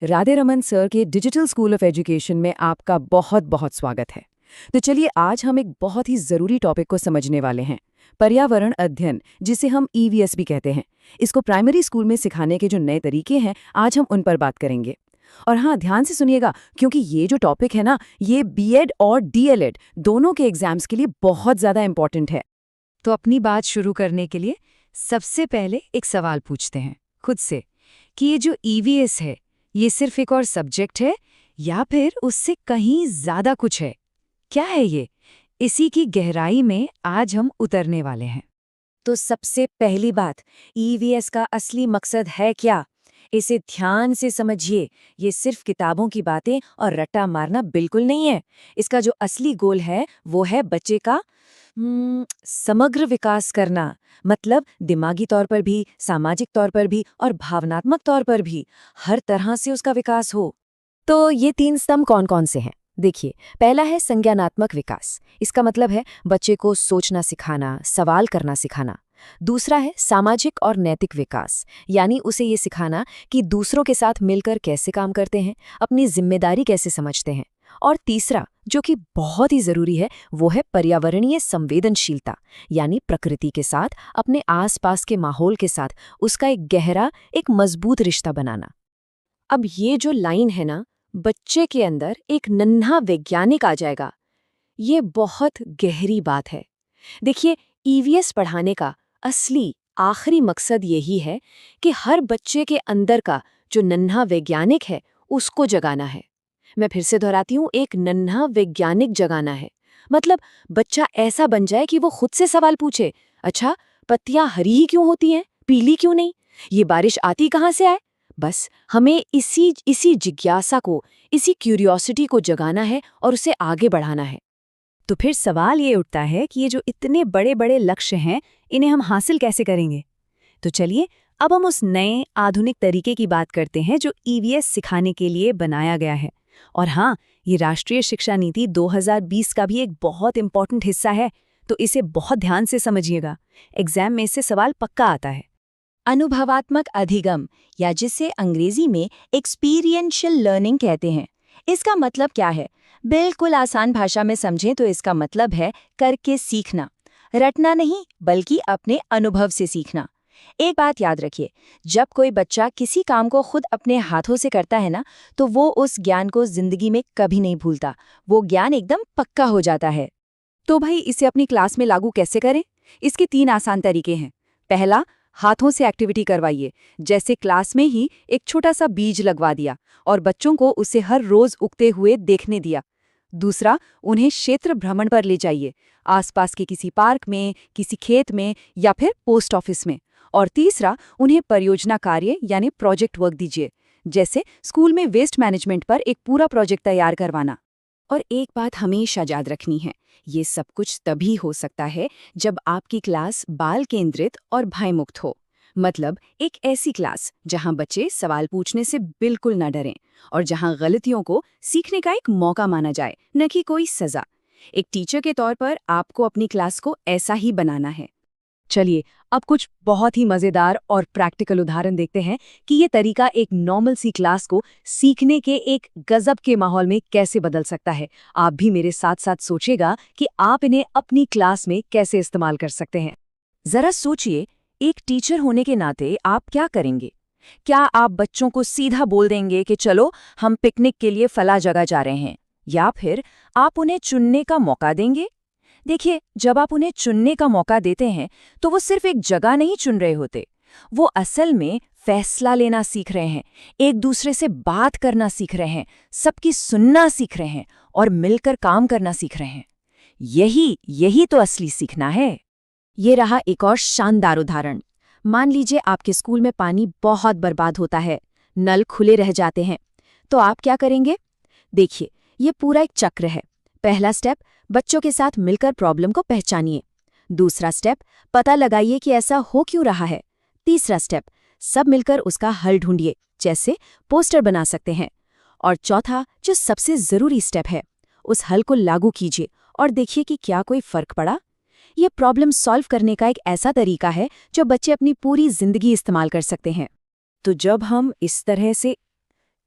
Radhe Raman sir के digital school of education में आपका बहुत बहुत स्वागत है। तो चलिए आज हम एक बहुत ही ज़रूरी टॉपिक को समझने वाले हैं, पर्यावरण अध्ययन, जिसे हम ईवीएस भी कहते हैं। इसको प्राइमरी स्कूल में सिखाने के जो नए तरीके हैं, आज हम उन पर बात करेंगे। और हाँ, ध्यान से सुनिएगा, क्योंकि ये जो टॉपिक है ना, ये बीएड और डीएलएड दोनों के एग्जाम्स के लिए बहुत ज़्यादा इंपॉर्टेंट है। तो अपनी बात शुरू करने के लिए सबसे पहले एक सवाल पूछते हैं खुद से कि ये जो ईवीएस है, ये सिर्फ एक और सब्जेक्ट है या फिर उससे कहीं ज्यादा कुछ है? क्या है ये? इसी की गहराई में आज हम उतरने वाले हैं। तो सबसे पहली बात, ईवीएस का असली मकसद है क्या? इसे ध्यान से समझिए। ये सिर्फ किताबों की बातें और रट्टा मारना बिल्कुल नहीं है। इसका जो असली गोल है वो है बच्चे का समग्र विकास करना। मतलब दिमागी तौर पर भी, सामाजिक तौर पर भी और भावनात्मक तौर पर भी हर तरह से उसका विकास हो। तो ये 3 स्तंभ कौन कौन से हैं? देखिए, पहला है संज्ञानात्मक विकास। इसका मतलब है बच्चे को सोचना सिखाना, सवाल करना सिखाना। दूसरा है सामाजिक और नैतिक विकास, यानी उसे ये सिखाना कि दूसरों के साथ मिलकर कैसे काम करते हैं, अपनी जिम्मेदारी कैसे समझते हैं। और तीसरा, जो कि बहुत ही जरूरी है, वो है पर्यावरणीय संवेदनशीलता, यानी प्रकृति के साथ, अपने आसपास के माहौल के साथ उसका एक गहरा, एक मजबूत रिश्ता बनाना। अब ये जो लाइन है ना, बच्चे के अंदर एक नन्हा वैज्ञानिक आ जाएगा, ये बहुत गहरी बात है। देखिए, ईवीएस पढ़ाने का असली आखिरी मकसद यही है कि हर बच्चे के अंदर का जो नन्हा वैज्ञानिक है उसको जगाना है। मैं फिर से दोहराती हूँ, एक नन्हा वैज्ञानिक जगाना है। मतलब बच्चा ऐसा बन जाए कि वो खुद से सवाल पूछे, अच्छा पत्तियां हरी ही क्यों होती हैं, पीली क्यों नहीं, ये बारिश आती कहाँ से आए। बस हमें इसी जिज्ञासा को, इसी क्यूरियोसिटी को जगाना है और उसे आगे बढ़ाना है। तो फिर सवाल ये उठता है कि ये जो इतने बड़े बड़े लक्ष्य हैं, इन्हें हम हासिल कैसे करेंगे? तो चलिए अब हम उस नए आधुनिक तरीके की बात करते हैं जो ईवीएस सिखाने के लिए बनाया गया है। और हाँ, ये राष्ट्रीय शिक्षा नीति 2020 का भी एक बहुत इंपॉर्टेंट हिस्सा है, तो इसे बहुत ध्यान से समझिएगा। एग्जाम में इससे सवाल पक्का आता है। अनुभवात्मक अधिगम, या जिसे अंग्रेजी में एक्सपीरियंशियल लर्निंग कहते हैं। इसका मतलब क्या है? बिल्कुल आसान भाषा में समझें तो इसका मतलब है करके सीखना, रटना नहीं बल्कि अपने अनुभव से सीखना। एक बात याद रखिए, जब कोई बच्चा किसी काम को खुद अपने हाथों से करता है ना, तो वो उस ज्ञान को जिंदगी में कभी नहीं भूलता। वो ज्ञान एकदम पक्का हो जाता है। तो भाई, इसे अपनी क्लास में लागू कैसे करें? इसके 3 आसान तरीके हैं। पहला, हाथों से एक्टिविटी करवाइए। जैसे क्लास में ही एक छोटा सा बीज लगवा दिया और बच्चों को उसे हर रोज उगते हुए देखने दिया। दूसरा, उन्हें क्षेत्र भ्रमण पर ले जाइए, आसपास के किसी पार्क में, किसी खेत में या फिर पोस्ट ऑफिस में। और तीसरा, उन्हें परियोजना कार्य यानी प्रोजेक्ट वर्क दीजिए, जैसे स्कूल में वेस्ट मैनेजमेंट पर एक पूरा प्रोजेक्ट तैयार करवाना। और एक बात हमेशा याद रखनी है, ये सब कुछ तभी हो सकता है जब आपकी क्लास बाल केंद्रित और भयमुक्त हो। मतलब एक ऐसी क्लास जहां बच्चे सवाल पूछने से बिल्कुल न डरें और जहां गलतियों को सीखने का एक मौका माना जाए, न कि कोई सजा। एक टीचर के तौर पर आपको अपनी क्लास को ऐसा ही बनाना है। चलिए अब कुछ बहुत ही मजेदार और प्रैक्टिकल उदाहरण देखते हैं कि ये तरीका एक नॉर्मल सी क्लास को सीखने के एक गजब के माहौल में कैसे बदल सकता है। आप भी मेरे साथ साथ सोचिएगा कि आप इन्हें अपनी क्लास में कैसे इस्तेमाल कर सकते हैं। जरा सोचिए, एक टीचर होने के नाते आप क्या करेंगे? क्या आप बच्चों को सीधा बोल देंगे कि चलो हम पिकनिक के लिए फला जगह जा रहे हैं, या फिर आप उन्हें चुनने का मौका देंगे? देखिए, जब आप उन्हें चुनने का मौका देते हैं तो वो सिर्फ एक जगह नहीं चुन रहे होते, वो असल में फैसला लेना सीख रहे हैं, एक दूसरे से बात करना सीख रहे हैं, सबकी सुनना सीख रहे हैं और मिलकर काम करना सीख रहे हैं। यही तो असली सीखना है। ये रहा एक और शानदार उदाहरण। मान लीजिए आपके स्कूल में पानी बहुत बर्बाद होता है, नल खुले रह जाते हैं, तो आप क्या करेंगे? देखिए, ये पूरा एक चक्र है। पहला स्टेप, बच्चों के साथ मिलकर प्रॉब्लम को पहचानिए। दूसरा स्टेप, पता लगाइए कि ऐसा हो क्यों रहा है। तीसरा स्टेप, सब मिलकर उसका हल ढूंढिए, जैसे पोस्टर बना सकते हैं। और चौथा, जो सबसे जरूरी स्टेप है, उस हल को लागू कीजिए और देखिए कि क्या कोई फर्क पड़ा। ये प्रॉब्लम सॉल्व करने का एक ऐसा तरीका है जो बच्चे अपनी पूरी जिंदगी इस्तेमाल कर सकते हैं। तो जब हम इस तरह से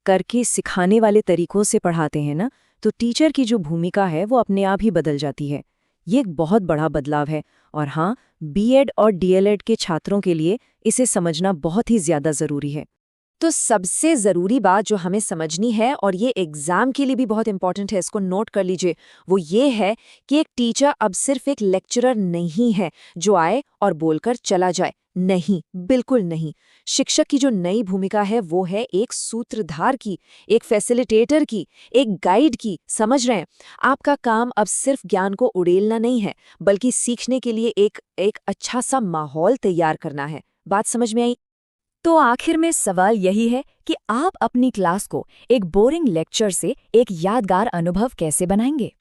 करके सिखाने वाले तरीकों से पढ़ाते हैं ना, तो टीचर की जो भूमिका है वो अपने आप ही बदल जाती है। ये एक बहुत बड़ा बदलाव है और हाँ, बीएड और डीएलएड के छात्रों के लिए इसे समझना बहुत ही ज़्यादा ज़रूरी है। तो सबसे ज़रूरी बात जो हमें समझनी है, और ये एग्ज़ाम के लिए भी बहुत इंपॉर्टेंट है, इसको नोट कर लीजिए, वो ये है कि एक टीचर अब सिर्फ एक लेक्चरर नहीं है जो आए और बोलकर चला जाए। नहीं, बिल्कुल नहीं। शिक्षक की जो नई भूमिका है वो है एक सूत्रधार की, एक फैसिलिटेटर की, एक गाइड की। समझ रहे हैं? आपका काम अब सिर्फ ज्ञान को उड़ेलना नहीं है, बल्कि सीखने के लिए एक अच्छा सा माहौल तैयार करना है। बात समझ में आई? तो आखिर में सवाल यही है कि आप अपनी क्लास को एक बोरिंग लेक्चर से एक यादगार अनुभव कैसे बनाएंगे?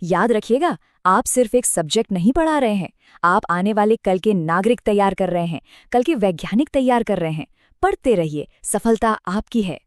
याद रखिएगा, आप सिर्फ एक सब्जेक्ट नहीं पढ़ा रहे हैं, आप आने वाले कल के नागरिक तैयार कर रहे हैं, कल के वैज्ञानिक तैयार कर रहे हैं। पढ़ते रहिए, सफलता आपकी है।